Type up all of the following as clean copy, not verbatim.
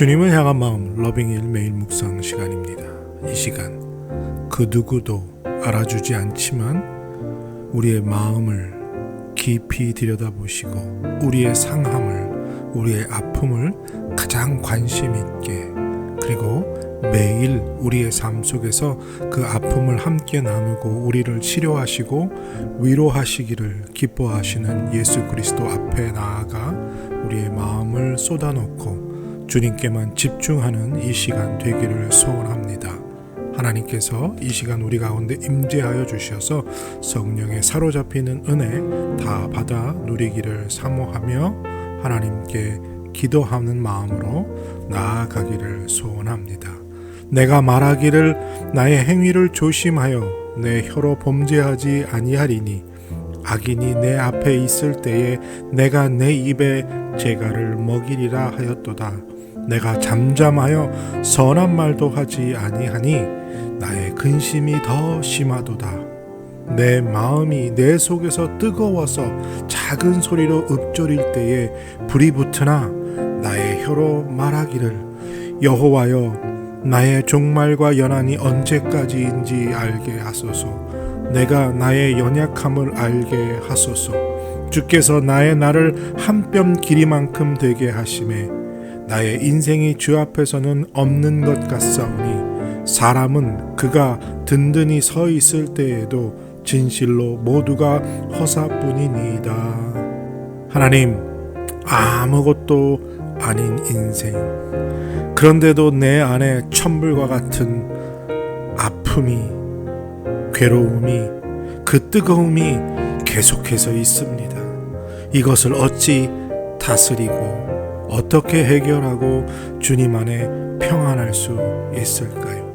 주님을 향한 마음 러빙일 매일 묵상 시간입니다. 이 시간 그 누구도 알아주지 않지만 우리의 마음을 깊이 들여다보시고 우리의 상함을, 우리의 아픔을 가장 관심 있게, 그리고 매일 우리의 삶 속에서 그 아픔을 함께 나누고 우리를 치료하시고 위로하시기를 기뻐하시는 예수 그리스도 앞에 나아가 우리의 마음을 쏟아놓고 주님께만 집중하는 이 시간 되기를 소원합니다. 하나님께서 이 시간 우리 가운데 임재하여 주셔서 성령에 사로잡히는 은혜 다 받아 누리기를 사모하며 하나님께 기도하는 마음으로 나아가기를 소원합니다. 내가 말하기를 나의 행위를 조심하여 내 혀로 범죄하지 아니하리니 악인이 내 앞에 있을 때에 내가 내 입에 재갈을 먹이리라 하였도다. 내가 잠잠하여 선한 말도 하지 아니하니 나의 근심이 더 심하도다. 내 마음이 내 속에서 뜨거워서 작은 소리로 읊조릴 때에 불이 붙으나 나의 혀로 말하기를 여호와여 나의 종말과 연한이 언제까지인지 알게 하소서. 내가 나의 연약함을 알게 하소서. 주께서 나의 날을 한 뼘 길이만큼 되게 하시매 나의 인생이 주 앞에서는 없는 것 같사오니 사람은 그가 든든히 서 있을 때에도 진실로 모두가 허사뿐이니이다. 하나님, 아무것도 아닌 인생, 그런데도 내 안에 천불과 같은 아픔이, 괴로움이, 그 뜨거움이 계속해서 있습니다. 이것을 어찌 다스리고 어떻게 해결하고 주님 안에 평안할 수 있을까요?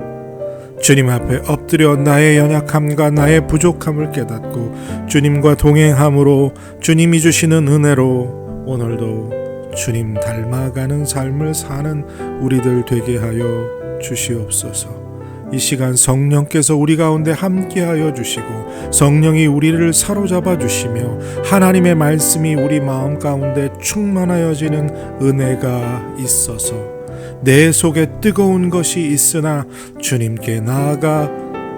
주님 앞에 엎드려 나의 연약함과 나의 부족함을 깨닫고 주님과 동행함으로 주님이 주시는 은혜로 오늘도 주님 닮아가는 삶을 사는 우리들 되게 하여 주시옵소서. 이 시간 성령께서 우리 가운데 함께하여 주시고 성령이 우리를 사로잡아 주시며 하나님의 말씀이 우리 마음 가운데 충만하여지는 은혜가 있어서 내 속에 뜨거운 것이 있으나 주님께 나아가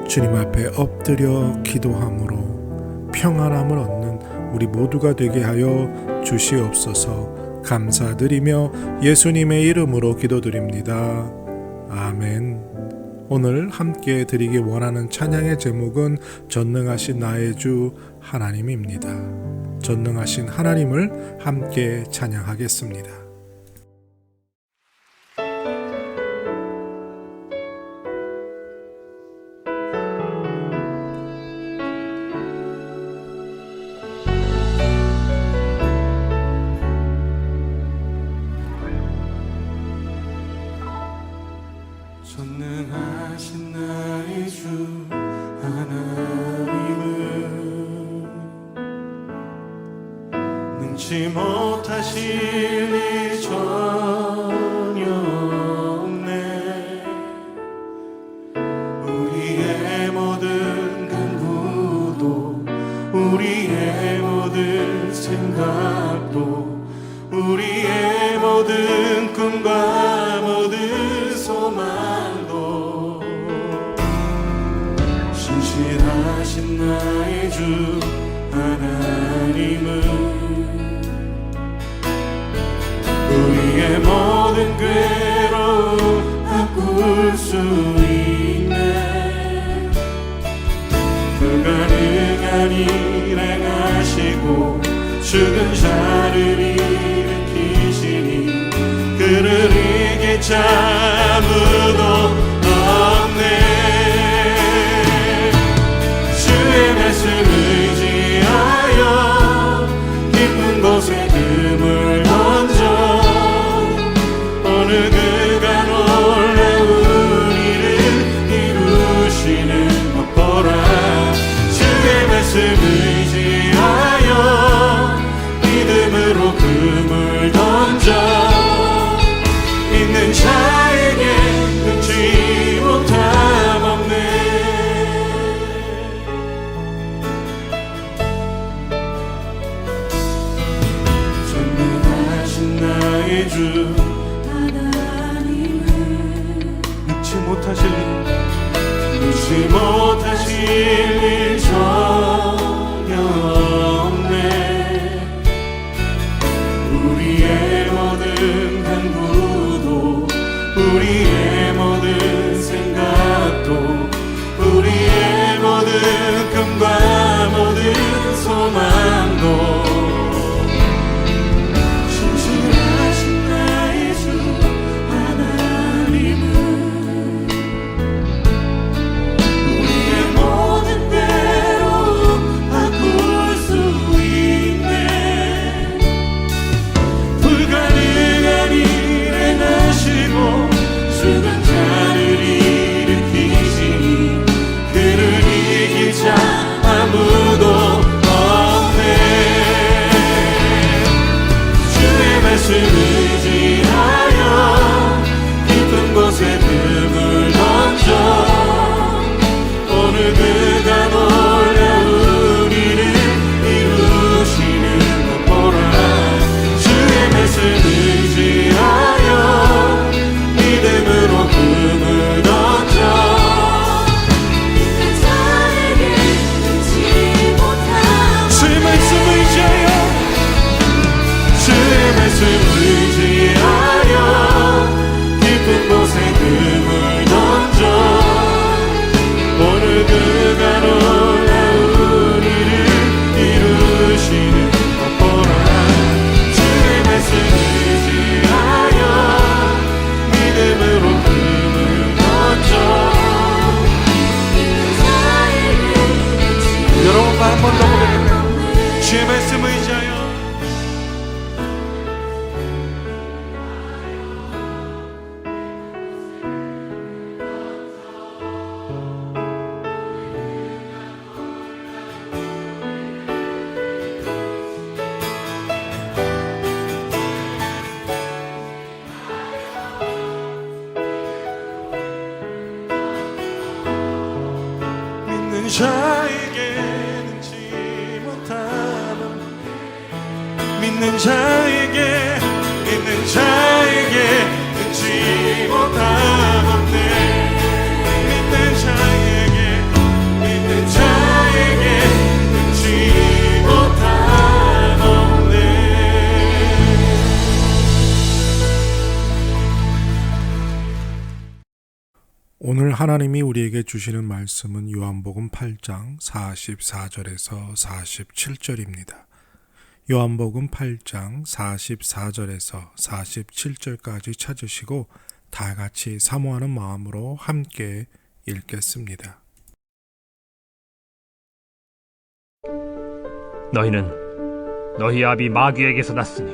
주님 앞에 엎드려 기도함으로 평안함을 얻는 우리 모두가 되게 하여 주시옵소서. 감사드리며 예수님의 이름으로 기도드립니다. 아멘. 오늘 함께 드리기 원하는 찬양의 제목은 전능하신 나의 주 하나님입니다. 전능하신 하나님을 함께 찬양하겠습니다. 전능하신 나의 주 하나님은 능치 못하실 일 전혀 없네. 우리의 모든 간구도 우리의 모든 생각도 우리의 모든 꿈과 모든 소망도 신실하신 나의 주 하나님은 우리의 모든 괴로움 바꿀 수 있네. 불가능한 일 행하시고 죽은 자를 일으키시니 그를 이길 자 아무도 없네. 주의 말씀 의지하여 깊은 곳에 금을 던져 어느 그가 놀라운 일을 이루시는 것 보라. 주의 말씀 의지하여 믿음으로 금을 던져 있는 자에게 끊지 못함 없네. 전능하신 나의 주 하나님은 일 전혀 없네. 우리의 모든 간구도 우리의 모든 생각도 우리의 모든 꿈과 모든 소망도 신실하신 나의 주 하나님은 우리의 모든 괴로움 바꿀 수 있네. 불가능한 일 행하시고 죽은 자를 일으키시니 그를 이길 자 아무도 없네. 주의 말씀 의지하여 깊은 곳에 금을 던져 오늘 그가 놀라운 일을 이루시는 것 보라. 주의 말씀 의지하여 믿음으로 금을 던져 주의 말씀 의지하여 주의 말씀 의지하여 깊은 곳에 금을 던져 오늘 그가 놀라운 일을 이루시는 것 보라. 주의 말씀 의지하여 믿음으로 금을 던져 여러분 한 번 더 보겠습니다. 주의 말씀 의지하여 믿는 자에게 능치 못함은 믿는 자에게 능치 못함 없네. 믿는 자에게 능치 못함 없네. 오늘 하나님이 우리에게 주시는 말씀은 요한복음 8장 44절에서 47절입니다. 요한복음 8장 44절에서 47절까지 찾으시고 다 같이 사모하는 마음으로 함께 읽겠습니다. 너희는 너희 아비 마귀에게서 났으니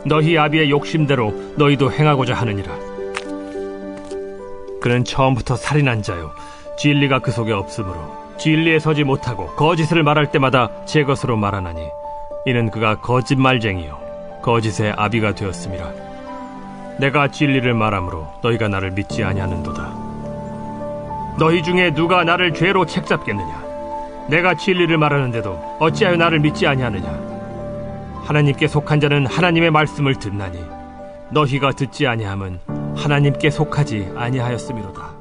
너희 아비의 욕심대로 너희도 행하고자 하느니라. 그는 처음부터 살인한 자요 진리가 그 속에 없으므로 진리에 서지 못하고 거짓을 말할 때마다 제 것으로 말하나니 이는 그가 거짓말쟁이요 거짓의 아비가 되었음이라. 내가 진리를 말하므로 너희가 나를 믿지 아니하는도다. 너희 중에 누가 나를 죄로 책잡겠느냐? 내가 진리를 말하는데도 어찌하여 나를 믿지 아니하느냐? 하나님께 속한 자는 하나님의 말씀을 듣나니 너희가 듣지 아니함은 하나님께 속하지 아니하였음이로다.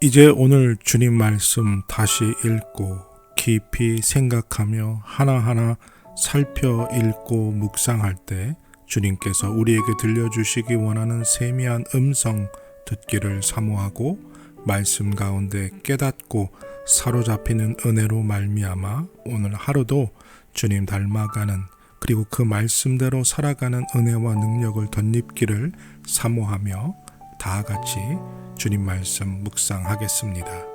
이제 오늘 주님 말씀 다시 읽고 깊이 생각하며 하나하나 살펴 읽고 묵상할 때 주님께서 우리에게 들려주시기 원하는 세미한 음성 듣기를 사모하고 말씀 가운데 깨닫고 사로잡히는 은혜로 말미암아 오늘 하루도 주님 닮아가는 그리고 그 말씀대로 살아가는 은혜와 능력을 덧입기를 사모하며 다 같이 주님 말씀 묵상하겠습니다.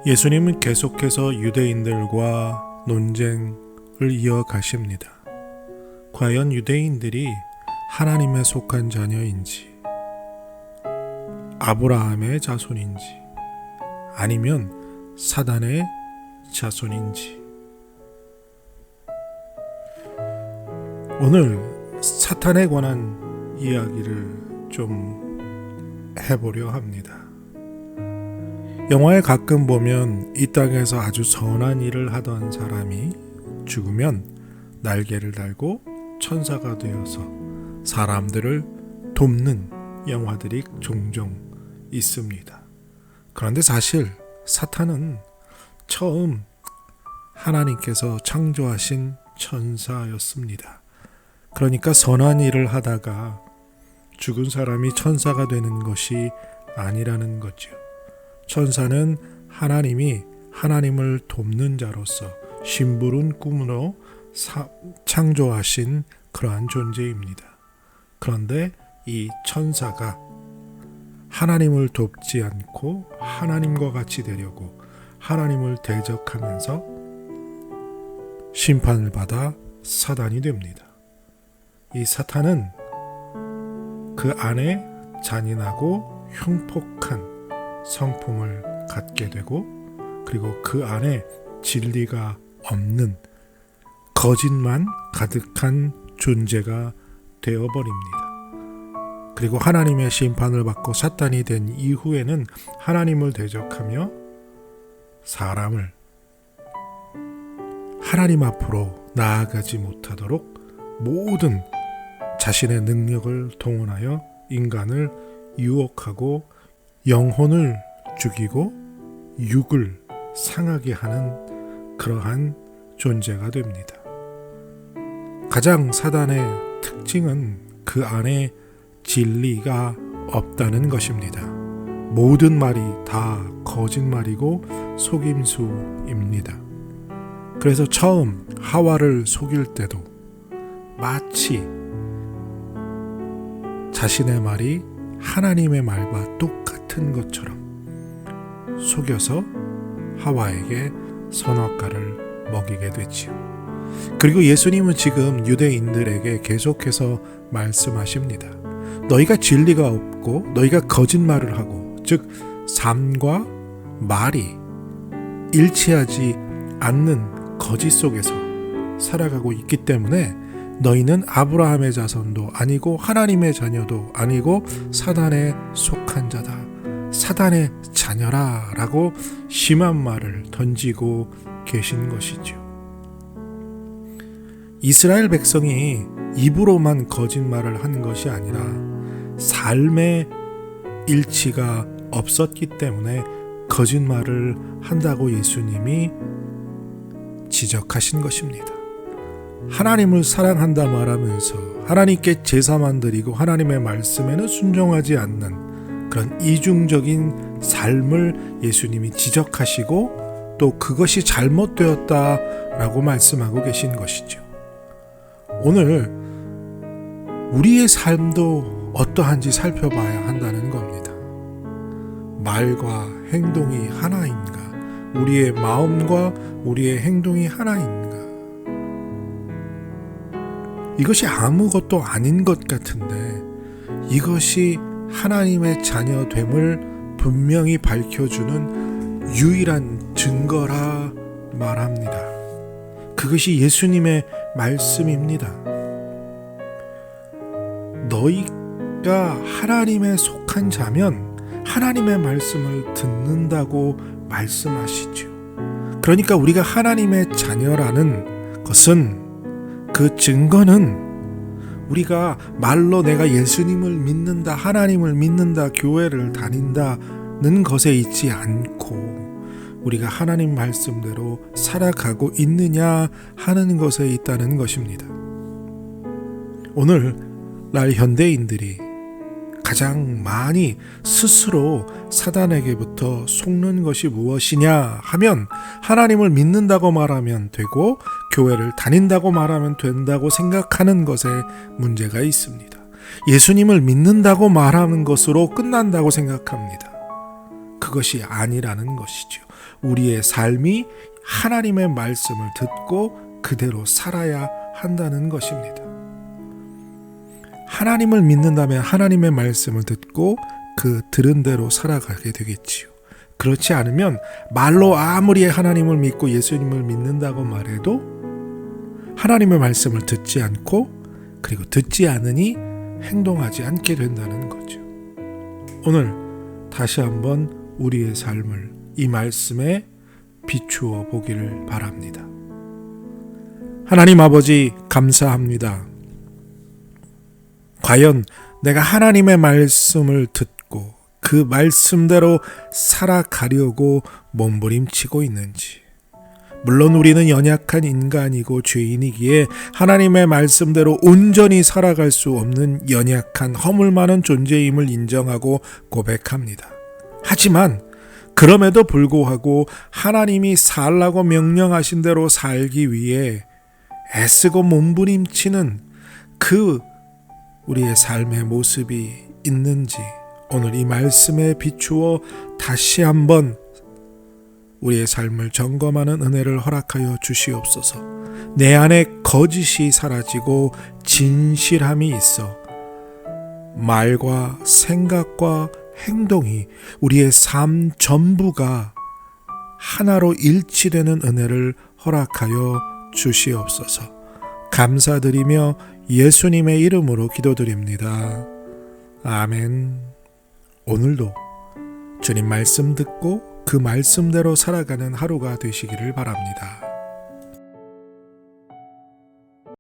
예수님은 계속해서 유대인들과 논쟁을 이어가십니다. 과연 유대인들이 하나님에 속한 자녀인지, 아브라함의 자손인지, 아니면 사단의 자손인지. 오늘 사탄에 관한 이야기를 좀 해보려 합니다. 영화에 가끔 보면 이 땅에서 아주 선한 일을 하던 사람이 죽으면 날개를 달고 천사가 되어서 사람들을 돕는 영화들이 종종 있습니다. 그런데 사실 사탄은 처음 하나님께서 창조하신 천사였습니다. 그러니까 선한 일을 하다가 죽은 사람이 천사가 되는 것이 아니라는 거죠. 천사는 하나님이 하나님을 돕는 자로서 심부른 꿈으로 창조하신 그러한 존재입니다. 그런데 이 천사가 하나님을 돕지 않고 하나님과 같이 되려고 하나님을 대적하면서 심판을 받아 사단이 됩니다. 이 사탄은 그 안에 잔인하고 흉폭한 성품을 갖게 되고, 그리고 그 안에 진리가 없는 거짓만 가득한 존재가 되어버립니다. 그리고 하나님의 심판을 받고 사탄이 된 이후에는 하나님을 대적하며 사람을 하나님 앞으로 나아가지 못하도록 모든 자신의 능력을 동원하여 인간을 유혹하고 영혼을 죽이고 육을 상하게 하는 그러한 존재가 됩니다. 가장 사단의 특징은 그 안에 진리가 없다는 것입니다. 모든 말이 다 거짓말이고 속임수입니다. 그래서 처음 하와를 속일 때도 마치 자신의 말이 하나님의 말과 똑같은 것처럼 속여서 하와에게 선악과를 먹이게 되지요. 그리고 예수님은 지금 유대인들에게 계속해서 말씀하십니다. 너희가 진리가 없고 너희가 거짓말을 하고, 즉 삶과 말이 일치하지 않는 거짓 속에서 살아가고 있기 때문에 너희는 아브라함의 자손도 아니고 하나님의 자녀도 아니고 사단에 속한 자다, 사단의 자녀라 라고 심한 말을 던지고 계신 것이죠. 이스라엘 백성이 입으로만 거짓말을 한 것이 아니라 삶의 일치가 없었기 때문에 거짓말을 한다고 예수님이 지적하신 것입니다. 하나님을 사랑한다 말하면서 하나님께 제사만 드리고 하나님의 말씀에는 순종하지 않는 그런 이중적인 삶을 예수님이 지적하시고 또 그것이 잘못되었다라고 말씀하고 계신 것이죠. 오늘 우리의 삶도 어떠한지 살펴봐야 한다는 겁니다. 말과 행동이 하나인가? 우리의 마음과 우리의 행동이 하나인가? 이것이 아무것도 아닌 것 같은데 이것이 하나님의 자녀됨을 분명히 밝혀주는 유일한 증거라 말합니다. 그것이 예수님의 말씀입니다. 너희가 하나님에 속한 자면 하나님의 말씀을 듣는다고 말씀하시죠. 그러니까 우리가 하나님의 자녀라는 것은, 그 증거는 우리가 말로 내가 예수님을 믿는다, 하나님을 믿는다, 교회를 다닌다는 것에 있지 않고 우리가 하나님 말씀대로 살아가고 있느냐 하는 것에 있다는 것입니다. 오늘날 현대인들이 가장 많이 스스로 사단에게부터 속는 것이 무엇이냐 하면 하나님을 믿는다고 말하면 되고 교회를 다닌다고 말하면 된다고 생각하는 것에 문제가 있습니다. 예수님을 믿는다고 말하는 것으로 끝난다고 생각합니다. 그것이 아니라는 것이죠. 우리의 삶이 하나님의 말씀을 듣고 그대로 살아야 한다는 것입니다. 하나님을 믿는다면 하나님의 말씀을 듣고 그 들은 대로 살아가게 되겠지요. 그렇지 않으면 말로 아무리 하나님을 믿고 예수님을 믿는다고 말해도 하나님의 말씀을 듣지 않고 그리고 듣지 않으니 행동하지 않게 된다는 거죠. 오늘 다시 한번 우리의 삶을 이 말씀에 비추어 보기를 바랍니다. 하나님 아버지 감사합니다. 과연 내가 하나님의 말씀을 듣고 그 말씀대로 살아가려고 몸부림치고 있는지. 물론 우리는 연약한 인간이고 죄인이기에 하나님의 말씀대로 온전히 살아갈 수 없는 연약한 허물 많은 존재임을 인정하고 고백합니다. 하지만 그럼에도 불구하고 하나님이 살라고 명령하신 대로 살기 위해 애쓰고 몸부림치는 그 우리의 삶의 모습이 있는지 오늘 이 말씀에 비추어 다시 한번 우리의 삶을 점검하는 은혜를 허락하여 주시옵소서. 내 안에 거짓이 사라지고 진실함이 있어 말과 생각과 행동이 우리의 삶 전부가 하나로 일치되는 은혜를 허락하여 주시옵소서. 감사드리며 예수님의 이름으로 기도드립니다. 아멘. 오늘도 주님 말씀 듣고 그 말씀대로 살아가는 하루가 되시기를 바랍니다.